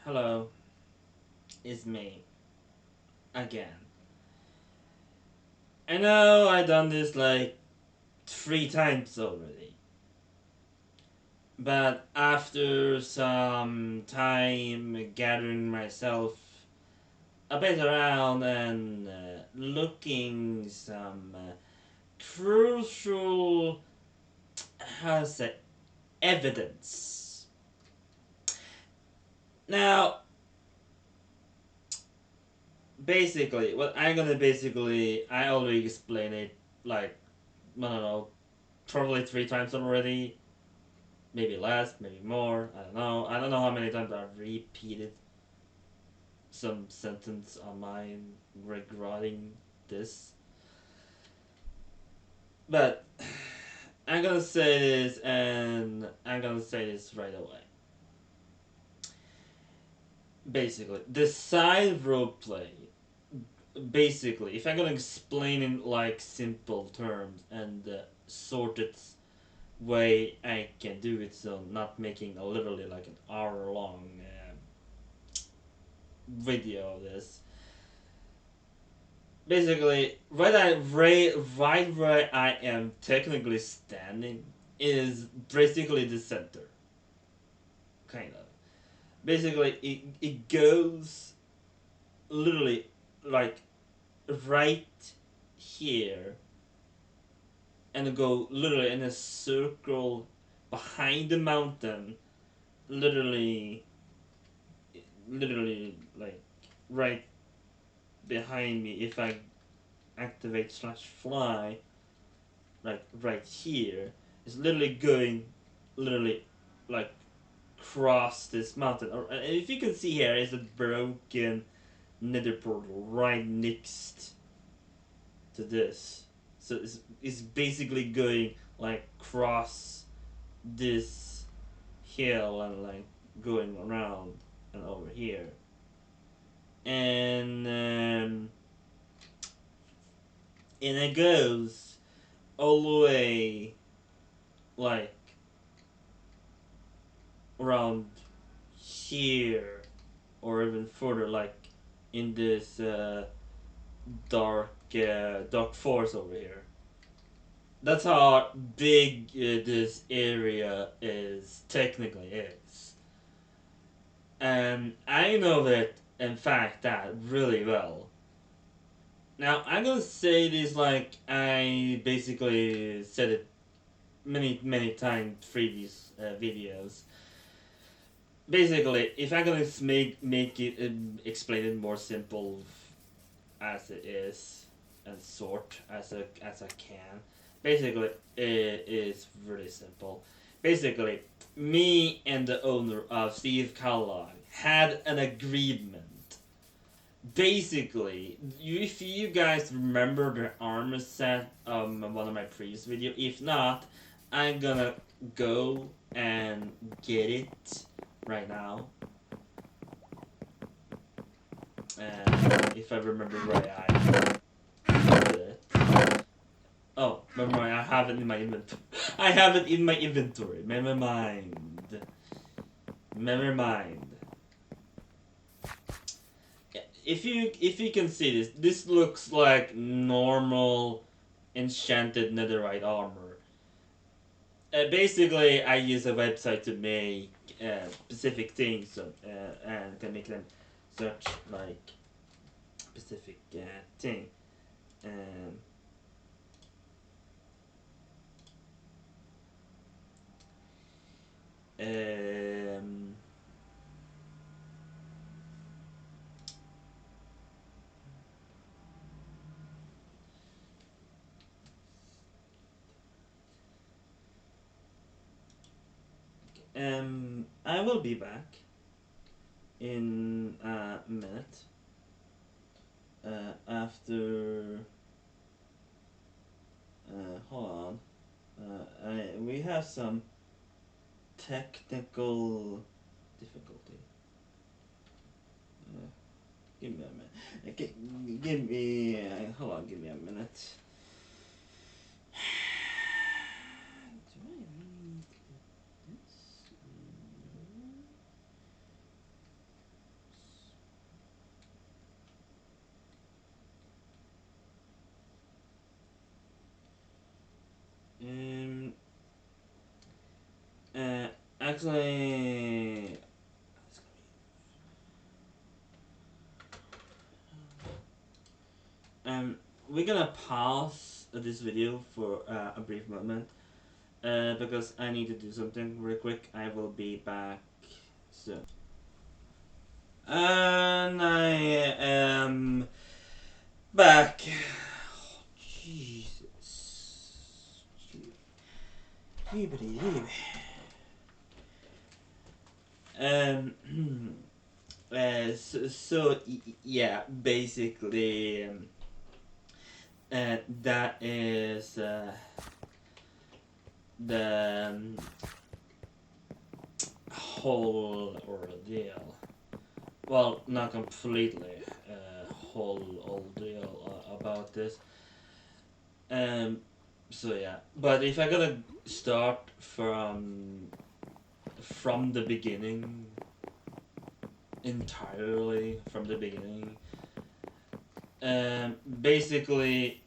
Hello, it's me again. I know I done this like 3 times already, but after some time gathering myself a bit around and looking some crucial, how to say, evidence. Now, basically, what I'm gonna basically, I already explained it like, I don't know, probably 3 times already, maybe less, maybe more. I don't know. I don't know how many times I've repeated some sentence on mine regarding this. But I'm gonna say this, and I'm gonna say this right away. Basically, the side role play. Basically, if I'm gonna explain in like simple terms and the sorted way I can do it, so not making a literally like an hour long video of this. Basically, right where I am technically standing is basically the center, kind of. Basically, it goes literally like right here and go literally in a circle behind the mountain, literally, like right behind me. If I activate slash fly, like right here, is literally going, literally, like cross this mountain. Or if you can see here, is a broken nether portal right next to this. So it's basically going like cross this hill and like going around and over here. And and it goes all the way like around here or even further, like in this dark forest over here. That's how big this area is technically is, and I know that in fact that really well. Now I'm gonna say this like I basically said it many times previous videos. Basically, if I'm gonna make it explain it more simple as it is and sort as I can. Basically, it is really simple. Basically, me and the owner of Steve Kellogg had an agreement. Basically, if you guys remember the armor set one of my previous video, if not, I'm gonna go and get it right now. And if I remember right, I did it. Oh, never mind. I have it in my inventory. I have it in my inventory. Never mind. Never mind. If you can see this looks like normal enchanted netherite armor. Basically, I use a website to make specific things and can make them search like specific thing. Um, um, I will be back in a minute. After, hold on. We have some technical difficulty. Uh, Give me a minute. Give me. Hold on. Give me a minute. Do I need this? actually. We're gonna pause this video for a brief moment because I need to do something real quick. I will be back soon. And I am back. Oh, Jesus. Yeah, basically, that is the whole ordeal. Well, not completely whole ordeal about this. So yeah, but if I gotta start from the beginning, entirely from the beginning, basically,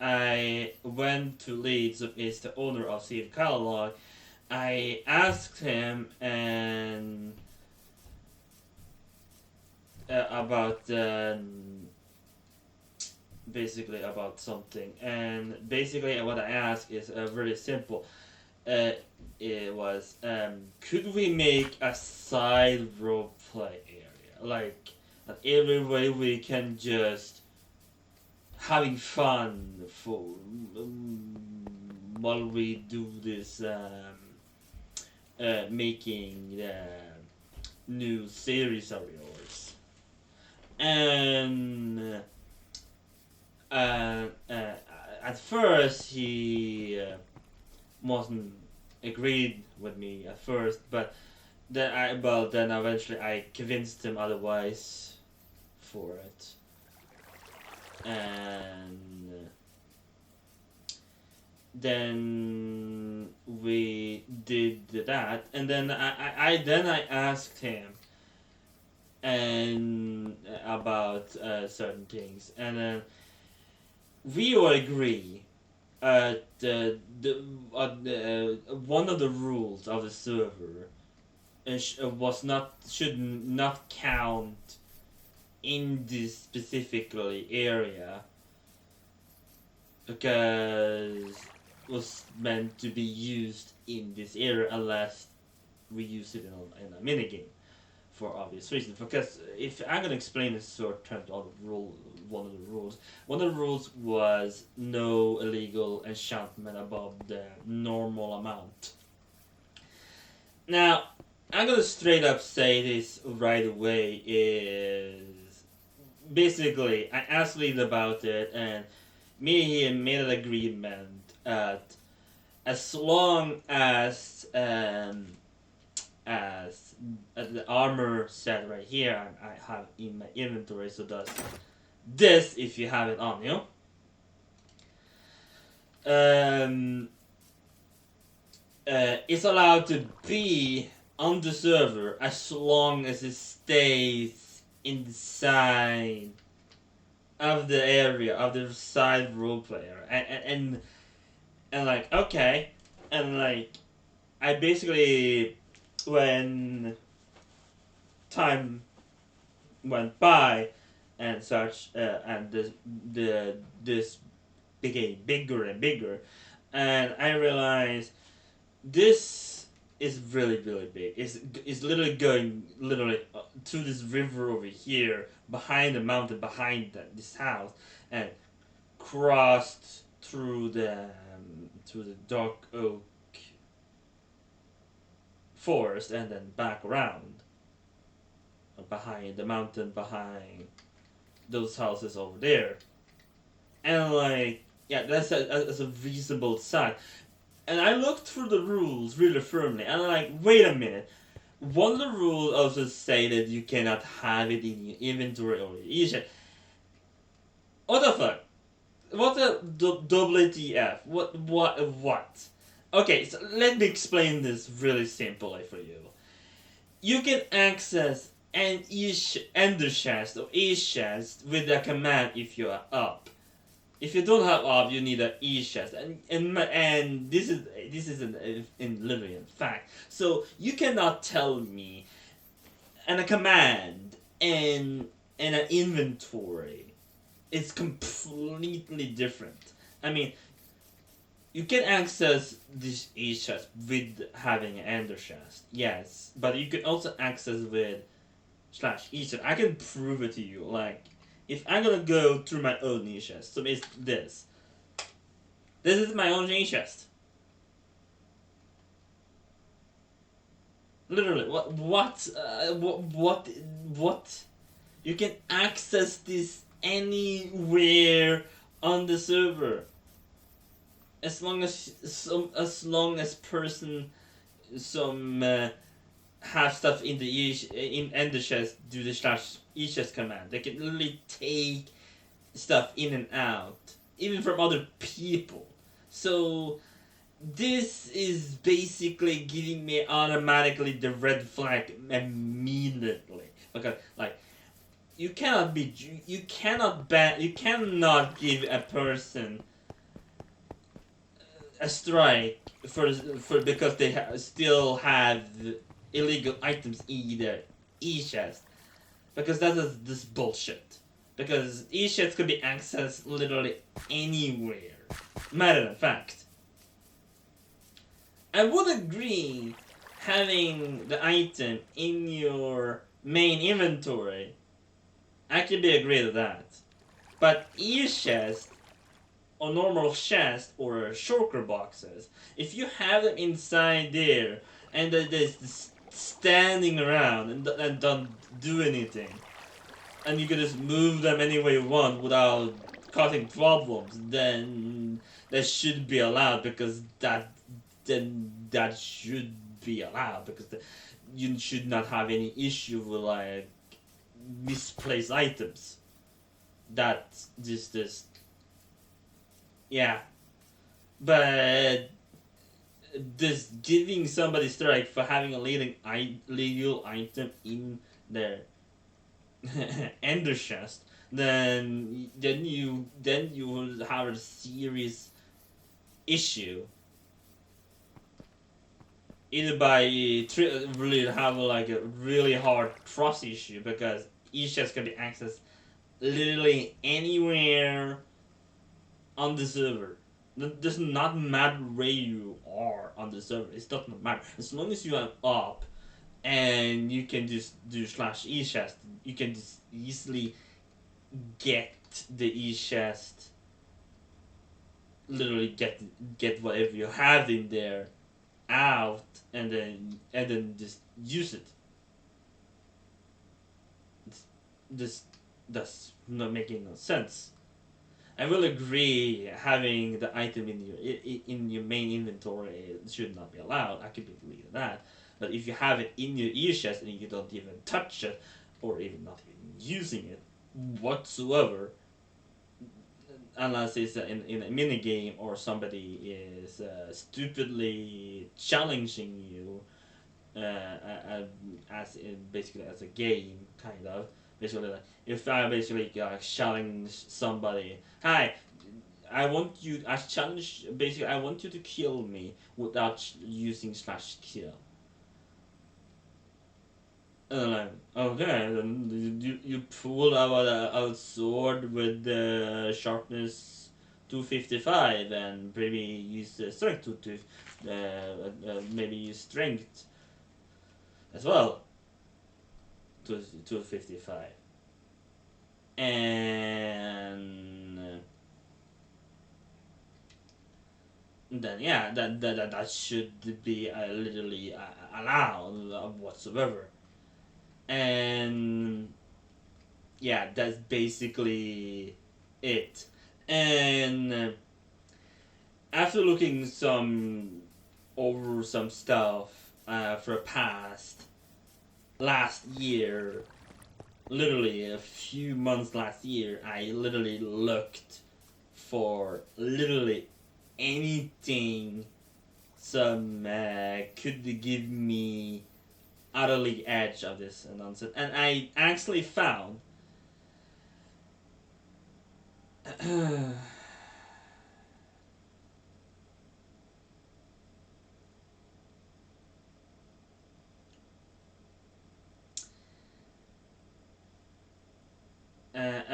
I went to Leeds, who is the owner of Steve Catalog. I asked him and about basically about something, and basically what I asked is really simple. It was could we make a side role play area, like an area where we can just having fun for while we do this making the new series of yours. And at first he wasn't agreed with me at first, but then eventually I convinced him otherwise for it. And then we did that, and then I asked him and about certain things, and then we all agree. One of the rules of the server should not count in this specifically area because it was meant to be used in this area unless we use it in a minigame for obvious reasons. Because if I'm gonna explain this short term on the rule, one of the rules was no illegal enchantment above the normal amount. Now, I'm gonna straight up say this right away is basically I asked Lead about it, and me and he made an agreement that as long as the armor set right here I have in my inventory, so does this if you have it on you. It's allowed to be on the server as long as it stays inside of the area of the side role player, and like okay, and like I basically when time went by and such, and this became bigger and bigger, and I realized this is really big. It's literally going to this river over here behind the mountain behind this house, and crossed through the dark oak forest and then back around behind the mountain behind those houses over there, and like yeah, that's a reasonable size. And I looked through the rules really firmly, and I'm like, wait a minute. One of the rules also say that you cannot have it in your inventory or your eShop. What the fuck? What the WTF? What? Okay, so let me explain this really simply for you. You can access ender chest or e chest with a command if you are up. if you don't have up, you need an E chest, and this is in literally in fact. So you cannot tell me and a command and an inventory is completely different. I mean, you can access this E chest with having an ender chest, yes, but you can also access with slash E chest. I can prove it to you. Like, if I'm gonna go through my own E chest, so it's this. This is my own E chest. Literally, what? You can access this anywhere on the server, as long as person some have stuff in the in ender chest do the slash E chest command. They can literally take stuff in and out, even from other people. So this is basically giving me automatically the red flag immediately, because like you cannot give a person a strike for because they still have illegal items in their e-chest, because that is this bullshit, because e-chests could be accessed literally anywhere. Matter of fact, I would agree having the item in your main inventory. I could be agree to that. But e-chest or normal chest or shulker boxes, if you have them inside there and they're just standing around and don't do anything, and you can just move them any way you want without causing problems, then that should be allowed, because that should be allowed, because you should not have any issue with like misplaced items. That's just yeah, but just giving somebody strike for having a legal item in their ender chest, then you will have a serious issue. Either by really have like a really hard trust issue, because each chest can be accessed literally anywhere on the server. It does not matter where you are on the server. It does not matter. As long as you are up and you can just do slash e chest, you can just easily get the e chest. Literally get whatever you have in there out, and then just use it. This that's not making no sense. I will agree having the item in your main inventory should not be allowed. I could agree with that. But if you have it in your ear chest and you don't even touch it, or even not even using it whatsoever, unless it's in a mini game or somebody is stupidly challenging you, as in basically as a game kind of. Basically, like, if I basically challenge somebody, hi, I want you. I challenge. Basically, I want you to kill me without using slash kill. And I'm like, okay, then you pull out a sword with the sharpness 255 and maybe use strength to maybe use strength as well to 255, and then yeah, that should be literally allowed whatsoever. And yeah, that's basically it. And after looking some over some stuff for past last year, literally a few months last year, I literally looked for literally anything some could give me utterly edge of this nonsense, and I actually found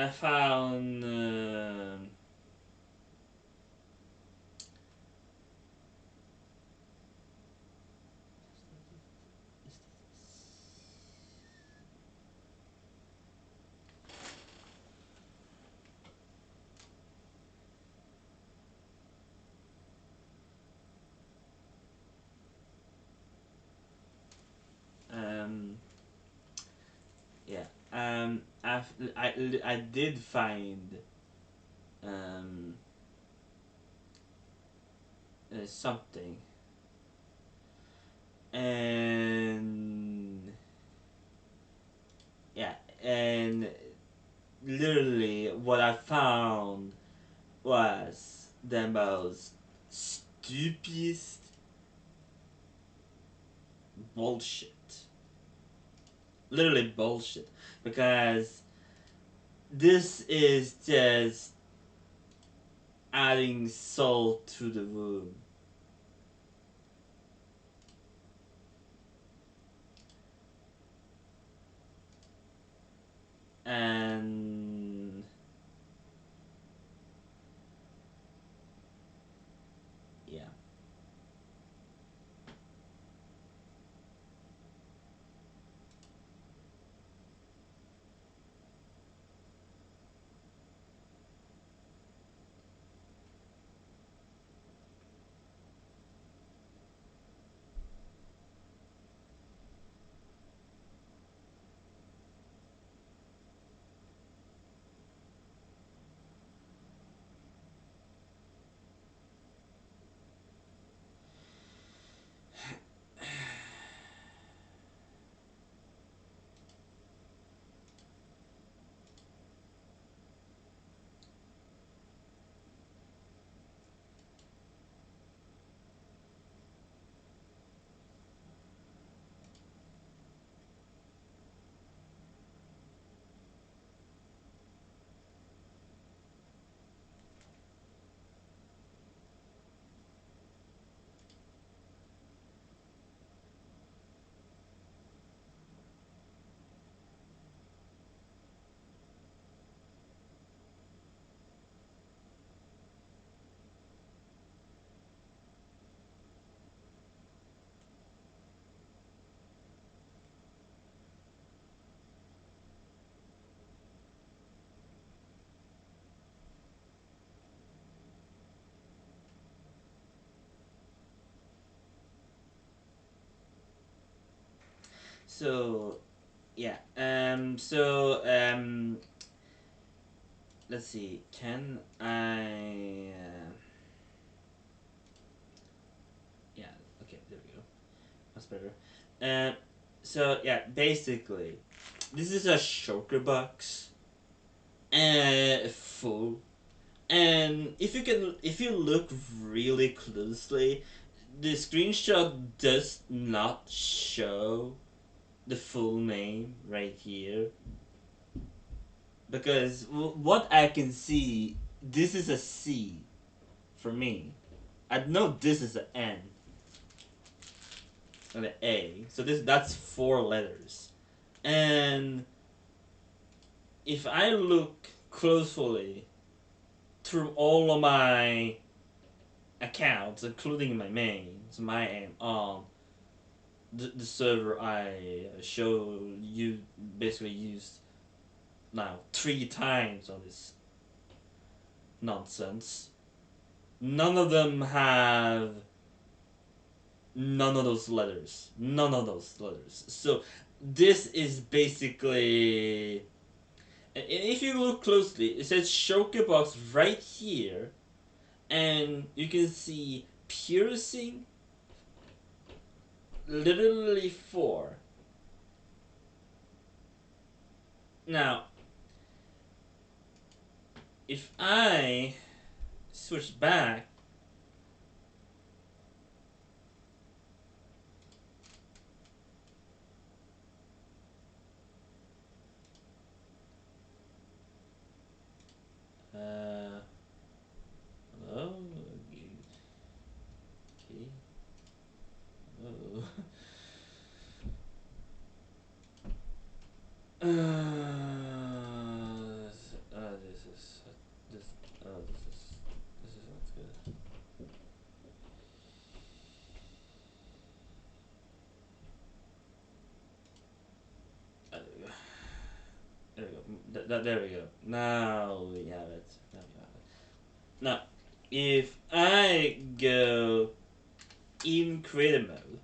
I found um yeah I did find um something, and yeah, and literally what I found was the most stupidest bullshit. Literally bullshit. Because this is just adding salt to the wound. And yeah. So yeah. Let's see. Can I yeah, okay, there we go. That's better. So yeah, basically, this is a shulker box, full. And if you look really closely, the screenshot does not show the full name right here, because what I can see, this is a C for me. I know this is an N and an A, so that's 4 letters. And if I look closely through all of my accounts, including my mains, my aim on the server I show you basically used now 3 times on this nonsense. None of them have none of those letters. None of those letters. So this is basically, and if you look closely, it says Shulker box right here, and you can see piercing literally 4. Now, if I switch back, hello? Okay. Oh. There we go. Now we have it. Now we have it. Now, if I go in creative mode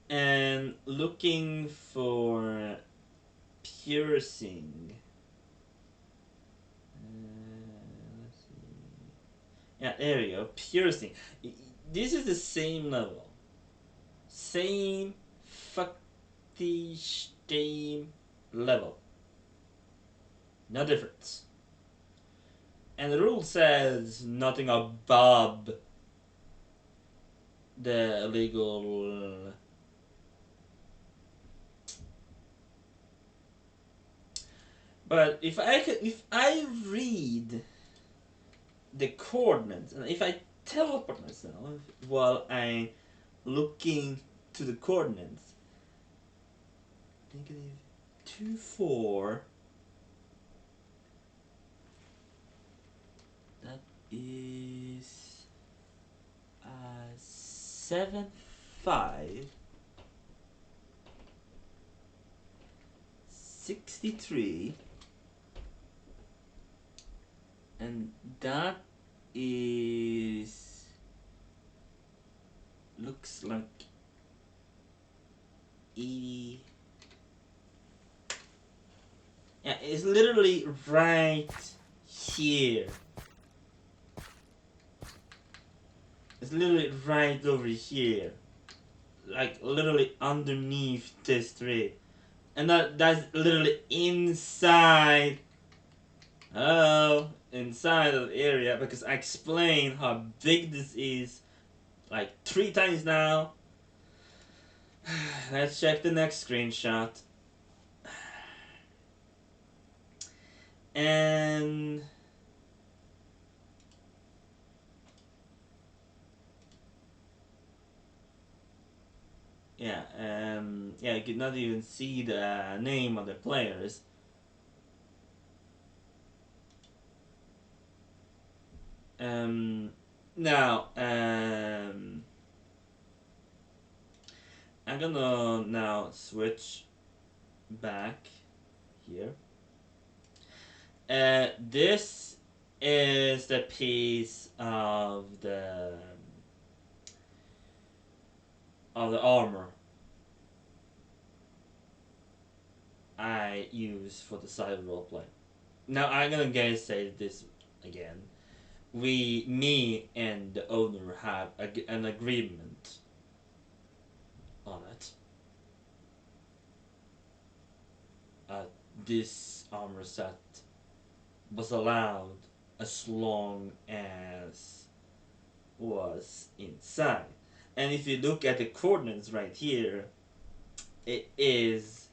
and looking for piercing, let's see. Yeah, there we go. Piercing. This is the same level. Same fucking same level. No difference. And the rule says nothing above the legal. But if I read the coordinates, and if I teleport myself while I'm looking to the coordinates, negative 2, 4. That is 7, 5, 63, and that is looks like 80. Yeah, it's literally right here. It's literally right over here. Like literally underneath this tree. And that's literally inside. Oh, inside of the area, because I explained how big this is like 3 times now. Let's check the next screenshot. And yeah, you could not even see the name of the players. Now, I'm gonna now switch back here. This is the piece of the armor I use for the side roleplay. Now I'm gonna say this again. Me and the owner have an agreement on it. This armor set was allowed as long as was inside. And if you look at the coordinates right here, it is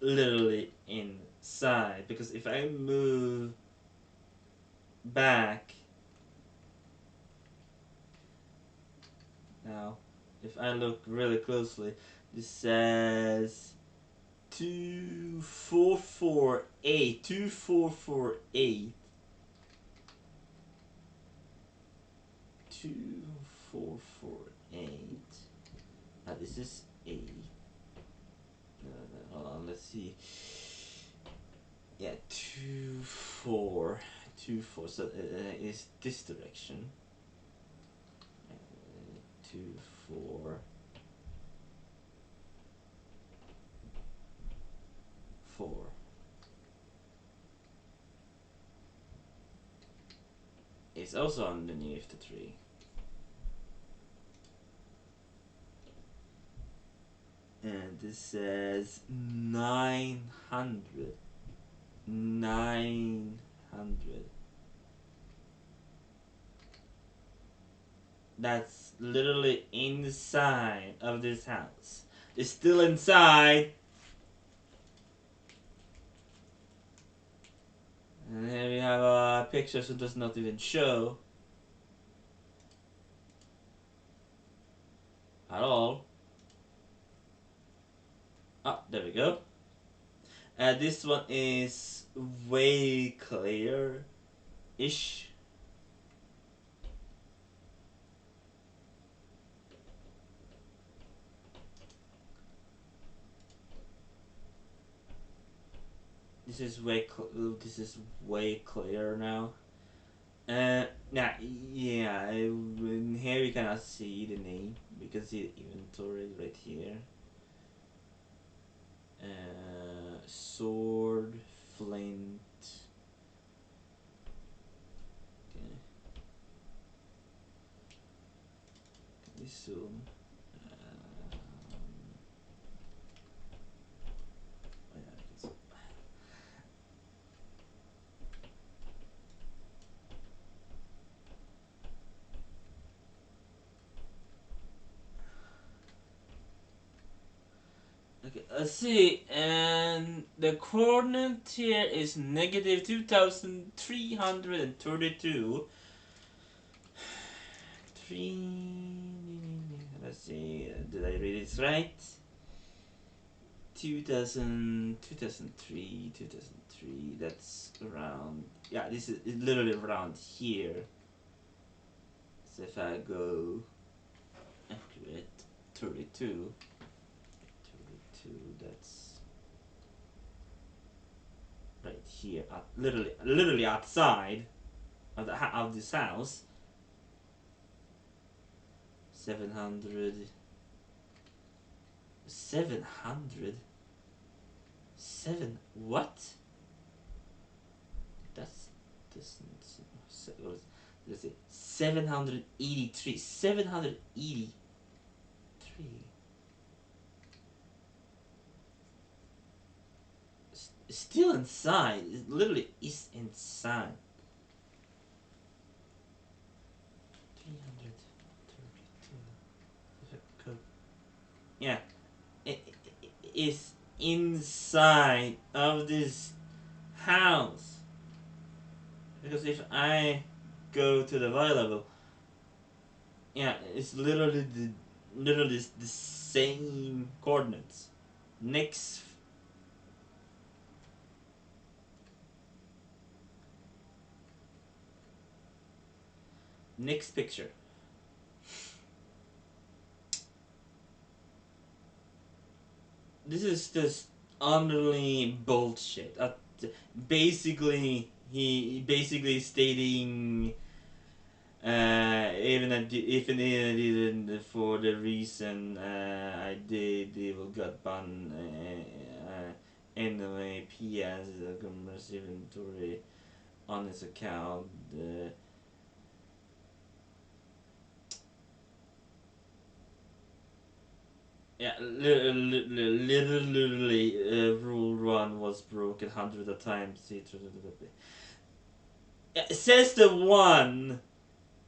literally inside. Because if I move back now, if I look really closely, this says 2448. 2448. 2448. Now this is A. Hold on, let's see. Yeah, 2, 4. 2, 4. So it's this direction. 2, 4. 4. It's also underneath the tree. And this says 900. 900. That's literally inside of this house. It's still inside. And here we have a picture that does not even show at all. Ah, there we go. This one is way clear-ish. this is way clearer now. Now, yeah, here you cannot see the name because the inventory is right here. Sword, flint. Okay. Can we zoom? Oh yeah, I can zoom. Okay, let's see, and the coordinate here is negative 2,332. Let's see, did I read it right? 2003, that's around, yeah, this is literally around here. So if I go accurate, 32, that's right here, literally outside of this house. 700, what? That's doesn't seem, let's see, 783, still inside. It literally is inside. 332. Yeah, it is inside of this house. Because if I go to the Y level, yeah, it's literally the same coordinates. Next picture. This is just utterly bullshit. Basically, he basically stating, even I didn't for the reason I did, evil got banned. Anyway, PS a commerce inventory on his account. Yeah, literally, rule 1 was broken hundreds of times. Yeah, it says the one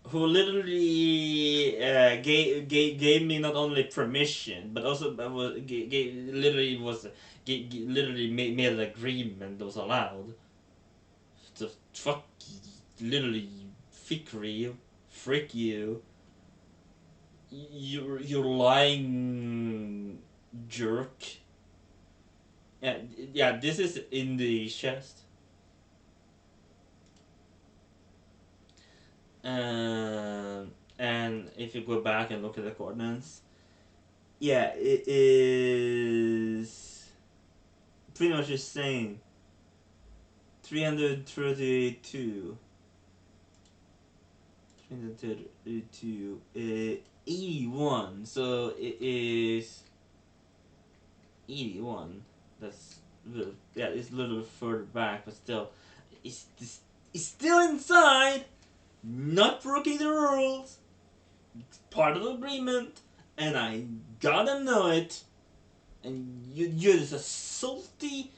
who literally gave me not only permission but also literally made an agreement that was allowed. The fuck, literally, frick you. You're lying jerk. Yeah, this is in the chest. And if you go back and look at the coordinates, yeah, it is pretty much the same. 332. 81. So it is 81. That's yeah, it's a little further back, but still, it's still inside. Not breaking the rules. It's part of the agreement, and I gotta know it. And you're just a salty,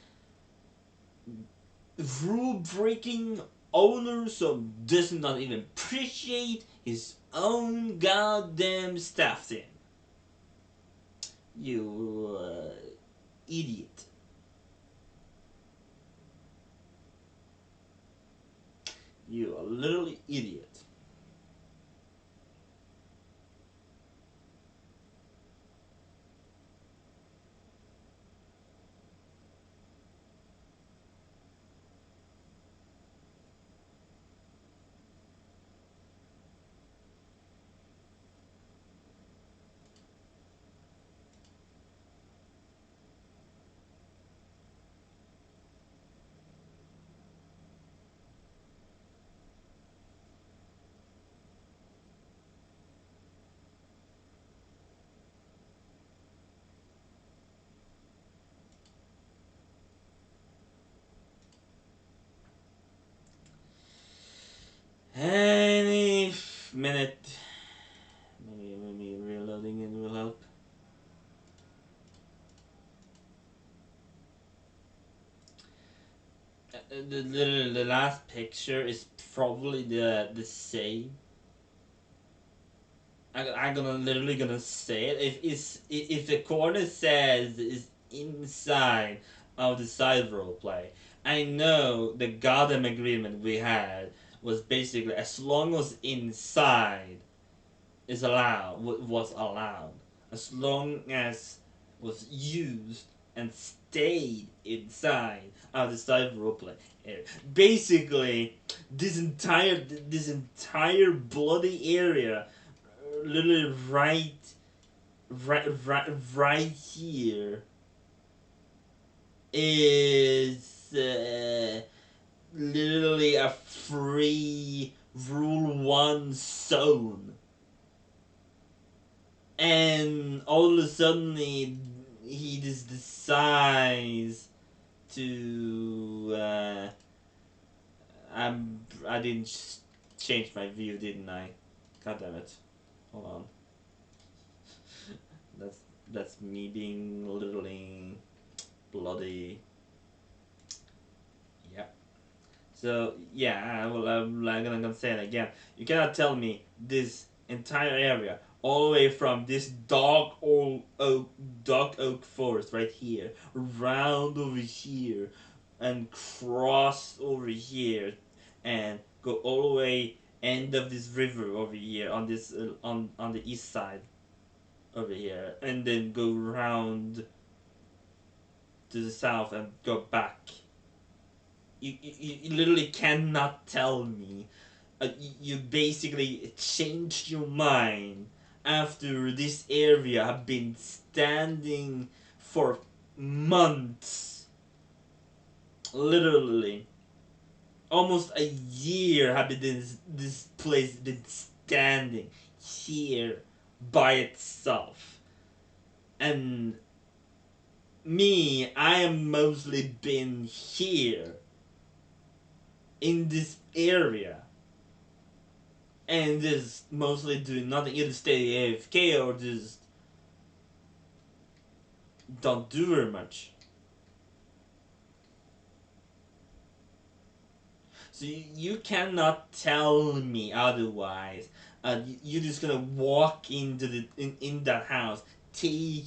rule-breaking owner, so does not even appreciate his own goddamn staff team. You idiot. You are literally idiot. The last picture is probably the same. I'm gonna literally gonna say it. If the corner says is inside of the side role play, I know the goddamn agreement we had was basically as long as inside is allowed was allowed, as long as was used and stayed inside of the side role play area. Basically, this entire bloody area literally right here is literally a free rule 1 zone, and all of a sudden he just decides to I didn't change my view, didn't I? God damn it. Hold on. That's that's me being literally bloody. Yep. So yeah, I'm gonna say it again. You cannot tell me this entire area, all the way from this dark oak forest right here, round over here, and cross over here, and go all the way end of this river over here on this on the east side over here, and then go round to the south and go back. You literally cannot tell me you basically changed your mind after this area have been standing for months. Literally almost a year have been this place been standing here by itself. And me, I am mostly been here in this area and just mostly doing nothing, either stay AFK or just don't do very much. So you cannot tell me otherwise. You're just gonna walk into in that house, take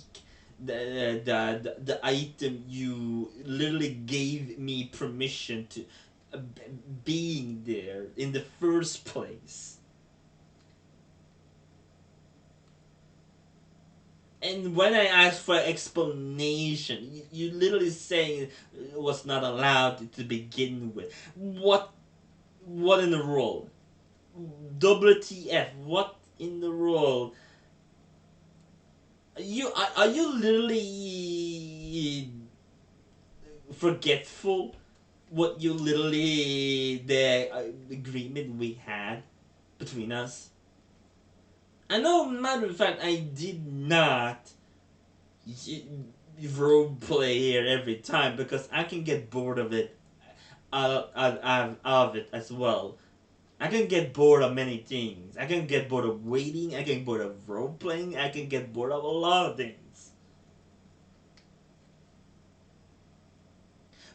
the item you literally gave me permission to being there in the first place. And when I asked for explanation, you literally saying it was not allowed to begin with. What in the world? WTF? What in the world? Are you literally forgetful? What you literally the agreement we had between us? I know, matter of fact, I did not role play here every time because I can get bored of it. Of it as well. I can get bored of many things. I can get bored of waiting. I can get bored of role playing. I can get bored of a lot of things.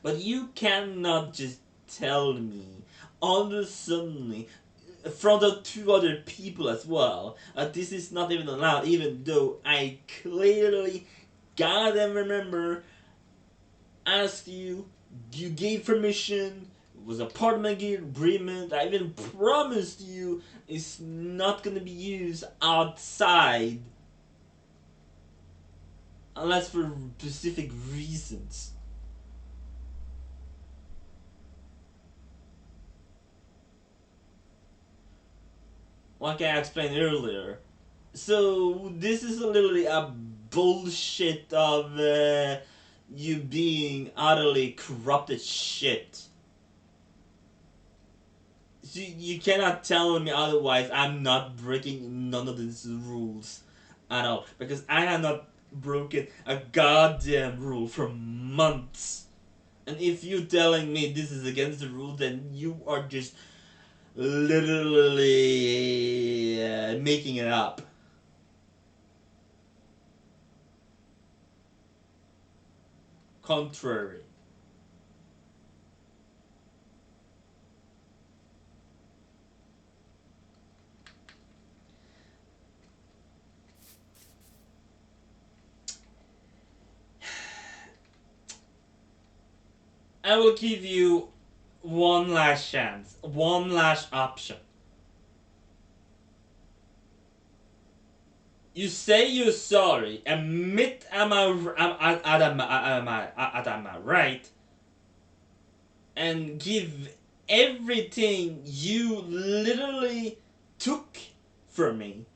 But you cannot just tell me all of a sudden from the two other people as well. This is not even allowed, even though I clearly gotta remember asked you, you gave permission, it was a part of my agreement. I even promised you it's not gonna be used outside unless for specific reasons. Like I explained earlier. So this is literally a bullshit of you being utterly corrupted shit. So you cannot tell me otherwise. I'm not breaking none of these rules at all because I have not broken a goddamn rule for months. And if you telling me this is against the rules, then you are just literally making it up. Contrary. I will give you one last chance, one last option. You say you're sorry, admit am I right, and give everything you literally took from me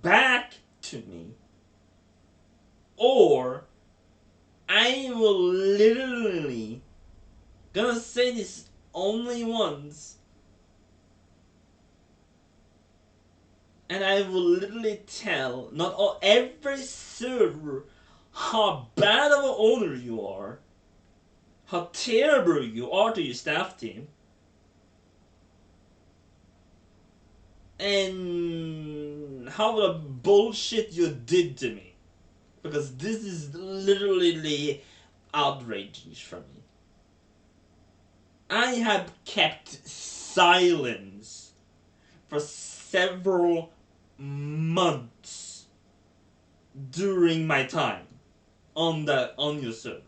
back to me, or I will literally gonna say this only once, and I will literally tell not all every server how bad of an owner you are, how terrible you are to your staff team, and how the bullshit you did to me. Because this is literally outrageous for me. I have kept silence for several months during my time on your server.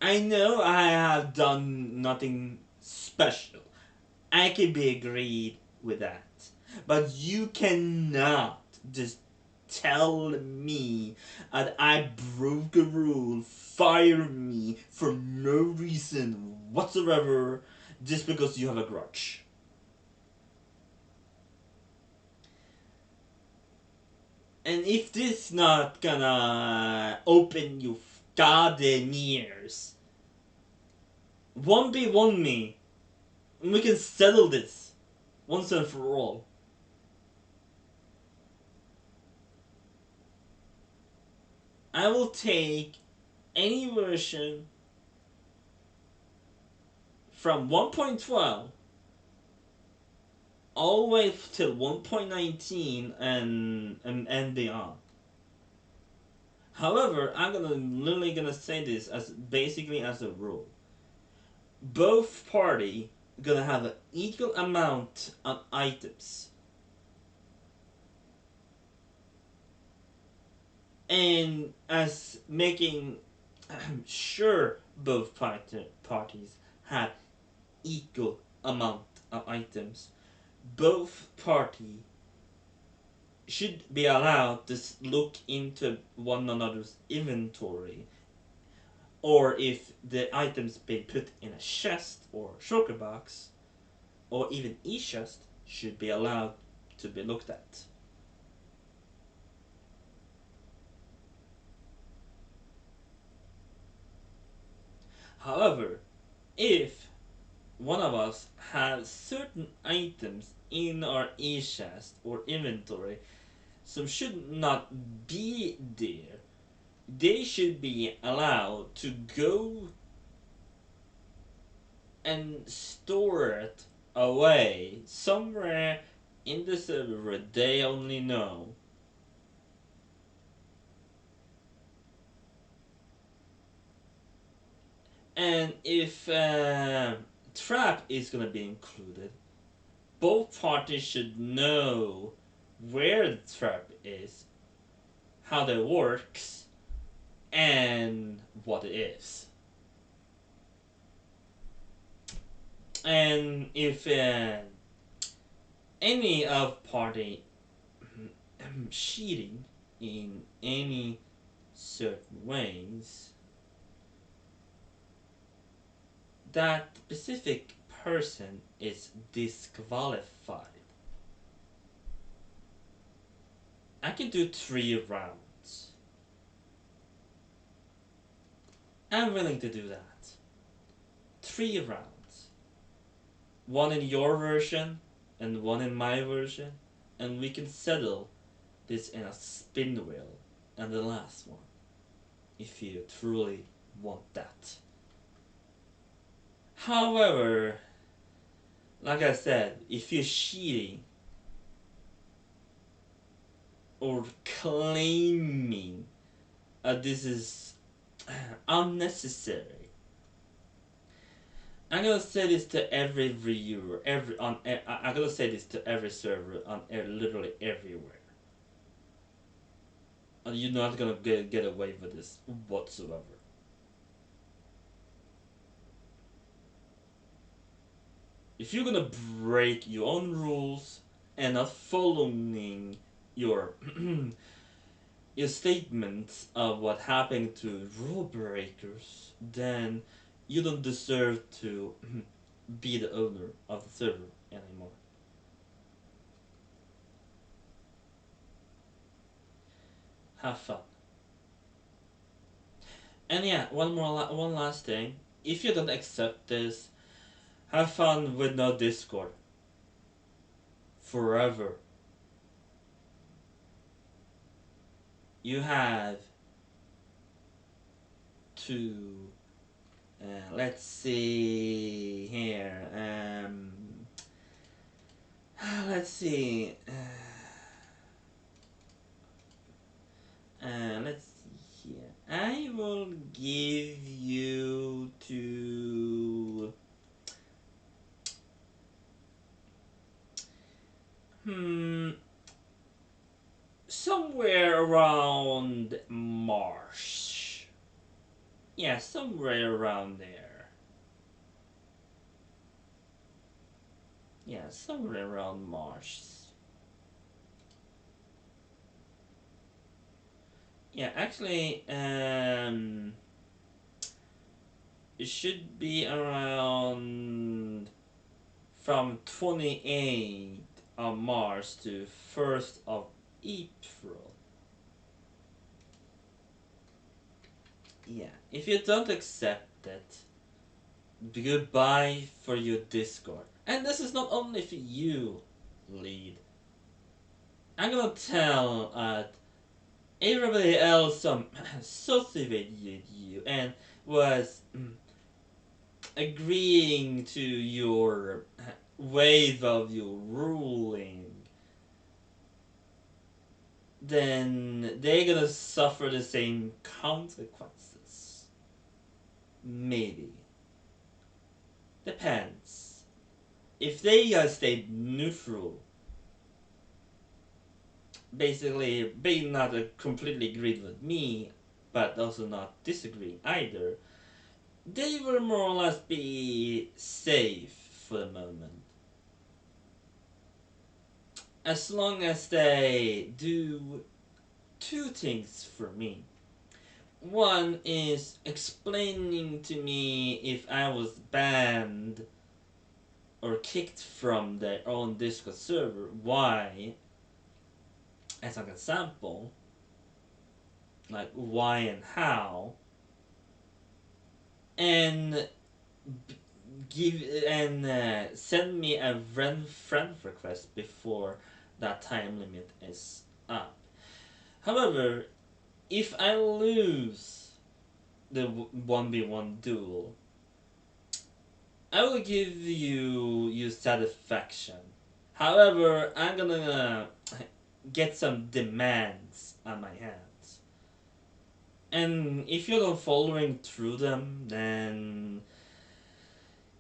I know I have done nothing special. I can be agreed with that. But you cannot just tell me that I broke a rule, fire me for no reason whatsoever just because you have a grudge. And if this not gonna open you goddamn ears, 1v1 me, and we can settle this once and for all. I will take any version from 1.12 all the way till 1.19 and beyond. However, I'm literally gonna say this as basically as a rule. Both party gonna have an equal amount of items. And as making sure both parties have equal amount of items, both party should be allowed to look into one another's inventory, or if the items been put in a chest or shulker box or even e-chest should be allowed to be looked at. However, if one of us has certain items in our e-chest or inventory some should not be there, they should be allowed to go and store it away somewhere in the server they only know. And if trap is gonna be included, both parties should know where the trap is, how that works, and what it is. And if any of party cheating in any certain ways, that specific person is disqualified. I can do 3 rounds. I'm willing to do that. 3 rounds. One in your version and one in my version, and we can settle this in a spin wheel and the last one, if you truly want that. However, like I said, if you're cheating or claiming this is unnecessary, I'm gonna say this to every viewer, I'm gonna say this to every server on literally everywhere. And you're not gonna get away with this whatsoever. if you're gonna break your own rules and not following your your statements of what happened to rule breakers, then you don't deserve to be the owner of the server anymore. Have fun. And yeah, one last thing. If you don't accept this, have fun with no Discord. Forever. You have to let's see here. Let's see. Let's see here. I will give you to somewhere around March. Yeah, somewhere around there. Yeah, somewhere around March. Yeah, actually, it should be around from 28th of March to 1st of April. Yeah, if you don't accept it, goodbye for your Discord. And this is not only for you, Lead. I'm gonna tell everybody else associated you and was agreeing to your wave of your ruling, then they're gonna suffer the same consequences. Maybe. Depends. If they stayed neutral, basically being not completely agreed with me, but also not disagreeing either, they will more or less be safe for the moment. As long as they do two things for me. One is explaining to me if I was banned or kicked from their own Discord server, why, as an example, like why and how, and give and send me a friend request before that time limit is up. However, if I lose the 1v1 duel, I will give you satisfaction. However, I'm gonna get some demands on my hands. And if you're not following through them, then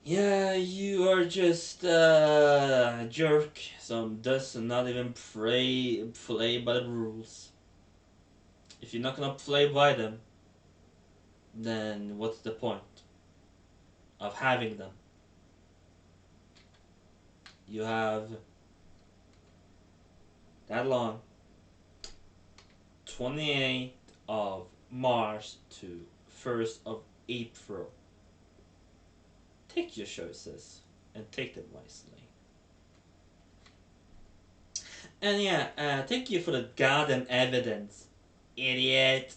yeah, you are just a jerk. Some does not even play by the rules. If you're not gonna play by them, then what's the point of having them? You have that long, 28th of March to 1st of April. Take your choices and take them wisely. And yeah, thank you for the goddamn evidence, idiot.